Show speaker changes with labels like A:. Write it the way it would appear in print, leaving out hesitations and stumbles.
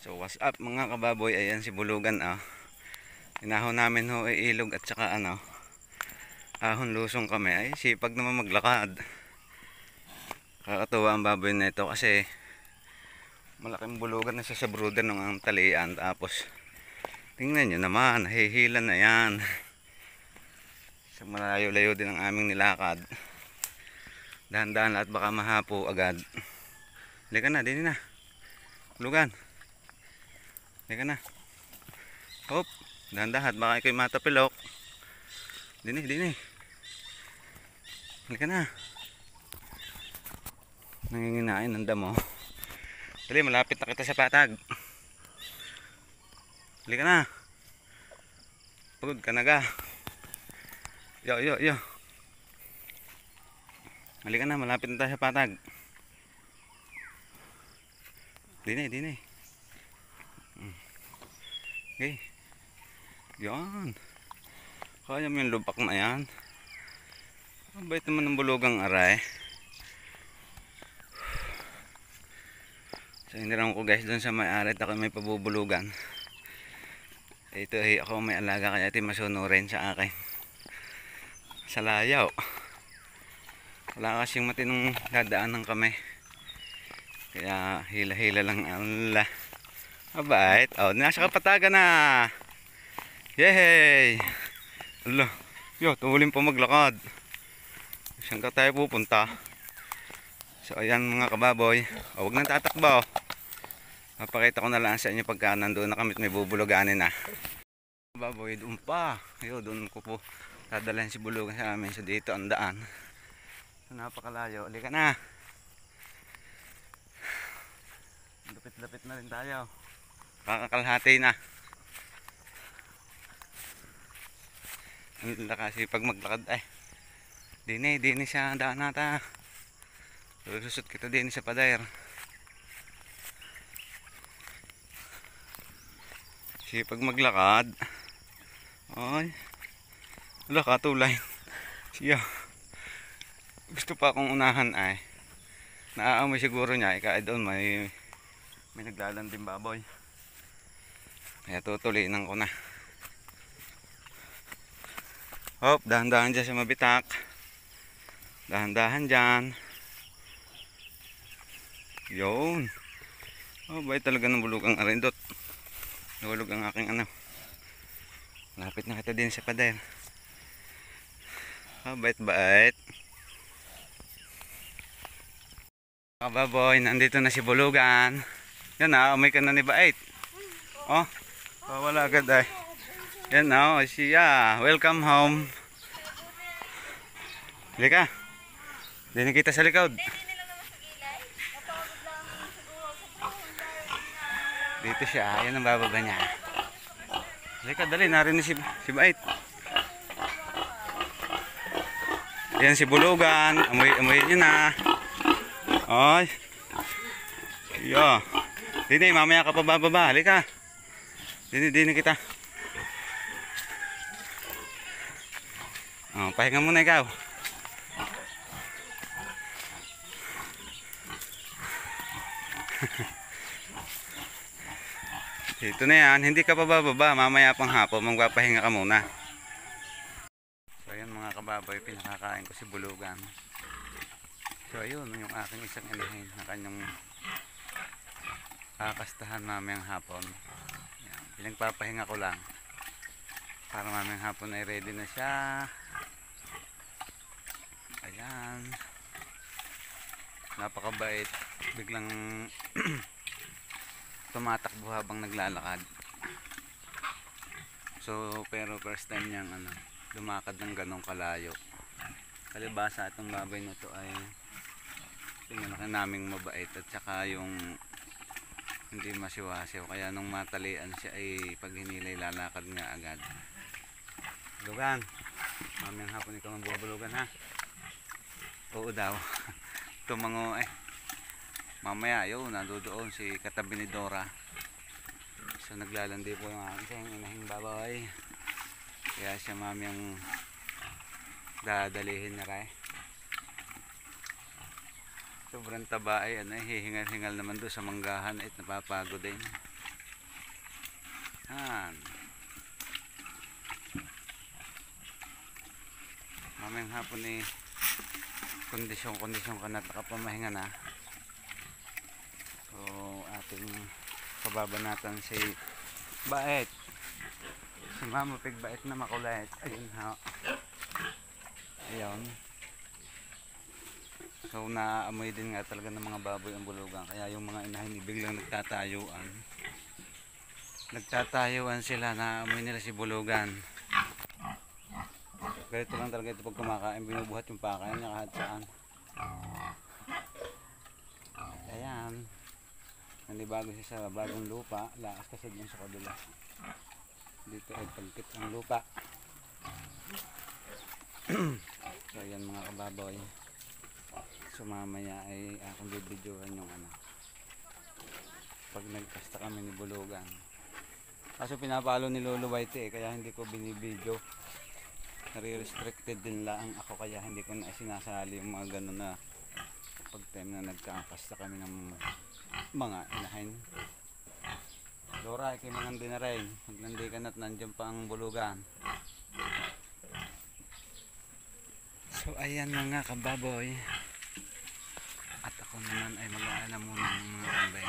A: So what's up mga kababoy, ayan si Bulugan Inahon namin ho ay ilog at saka ahon lusong kami. Ay sipag naman maglakad. Kakatuwa ang baboy na ito kasi malaking bulugan na siya sa brooder ng ang talian. Tapos tingnan nyo naman, hihila na yan. Sa malayo-layo din ang aming nilakad. Dahan-dahan lahat baka mahapo agad. Halika na, din na Bulugan, halika na. Hop, dahan-dahan baka ikaw matapilok. Dini. Halika na. Nanginginain ng damo. Dali, malapit na kita sa patag. Halika na. Pagod ka na ga. Yo. Halika na, malapit na tayo sa patag. Dini. Okay. Yan. Kaya mo yung lupak na yan. Ang bait naman ng bulugang aray. So hiniram ko guys doon sa may-ari at ako may pabubulugan. Ito ay ako may alaga kaya ito masunurin sa akin. Sa layaw. Wala kasing matinong dadaanan kami. Kaya hila-hila lang. Allah. Mabait. Oh, nasa kapatagan na. Yay! Allah. Yo, tumulin pa maglakad. Saan ka tayo pupunta? So ayan mga kababoy. Oh, wag nang tatakbo. Papakita ko na lang sa inyo pagka nandoon na kami at may bubuluganin na. Kababoy, doon pa. Yo, doon ko po dadalhin si bulugan sa amin. So dito ang daan. So, napakalayo. Halika na. Lapit-lapit na rin tayo. Kakakalhati na. Ang kasi pag maglakad ay. Dini siya daan nata. Lulusot kita din sa pader. Sipag maglakad. Ay. Wala katulay. Siya. Gusto pa akong unahan ay. Naaamoy siguro niya. Kaya doon may naglalanding baboy. Kaya tutulinan ko na. Hop, dahan-dahan dyan sa mabitak. Dahan-dahan dyan. Yun. Oh, bait talaga ng bulugang arindot. Nahulog ang aking lapit na kita din sa pader. Oh, bait. Kababoy, nandito na si bulugan. Yan na, umay ka na ni bait. Oh, wala agad ay. Yan na, siya. Welcome home. Halika. Dini kita sa likod. Dito siya. Yan ang bababa niya. Halika, dali. Narinig si Bait. Yan si bulugan. Amoy niya na. Ay. Yo. Dini, mamaya ka pa bababa. Halika. Dini kita. Oh, pahinga muna ikaw. Ito na yan, hindi ka pa bababa. Mamaya pang hapon, magpapahinga ka muna. So ayun mga kababoy, pinakakain ko si bulugan. So ayun, yung aking isang inahin na kanyang kakastahan mamayang hapon. Yan, pinagpapahinga ko lang. Para mamayang hapon ay ready na siya. Ayan. Napakabait. Biglang tumatakbo habang naglalakad. So pero first time niyang lumakad ng ganong kalayo. Kalibasa itong baboy na to ay tingnan naming mabait at saka yung hindi masiwasiw. Kaya nung matalian siya ay pag hinilay lalakad nga agad. Bulugan. Mamayang hapon ikaw ang bubulugan ha. Oo daw. Tumango mamaya yun nandoon si katabi ni Dora. So naglalandi po yung aking inahing baboy. Kaya siya mamayang dadalihin na rin. Sobrang taba ay hihingal-hingal naman doon sa manggahan at napapagod din. Han. Mamayang hapon eh, kondisyon ka na, nakapamahinga na. So ating pababanatan si Bait. Si Mama Pig Bait na makulit. Ayun ha. Ayun. So naaamoy din nga talaga ng mga baboy ang bulugan. Kaya yung mga inahin biglang nagtatayuan sila, naamoy nila si bulugan. Ganito lang talaga ito pag kumakain, binubuhat yung pakain niya kahit saan. Ayan. Nanibago siya sa bagong lupa, lakas kasi dun sa kabila. Dito ay pagkit ang lupa. So ayan mga kababoy. So mamaya ay akong bibidyohan yung pag nagkasta kami ni bulugan. Kaso pinapalo ni Lolo White kaya hindi ko binibidyo. Nare-restricted din lang ako kaya hindi ko na sinasali yung mga ganun na pag time na nagkakasta kami ng mga inahin. Dora, ikimangandi na rin. Maglandi ka na't nandiyan pa ang bulugan. So ayan mga kababoy. At ako naman ay mag-aalam muna ng mga kambay.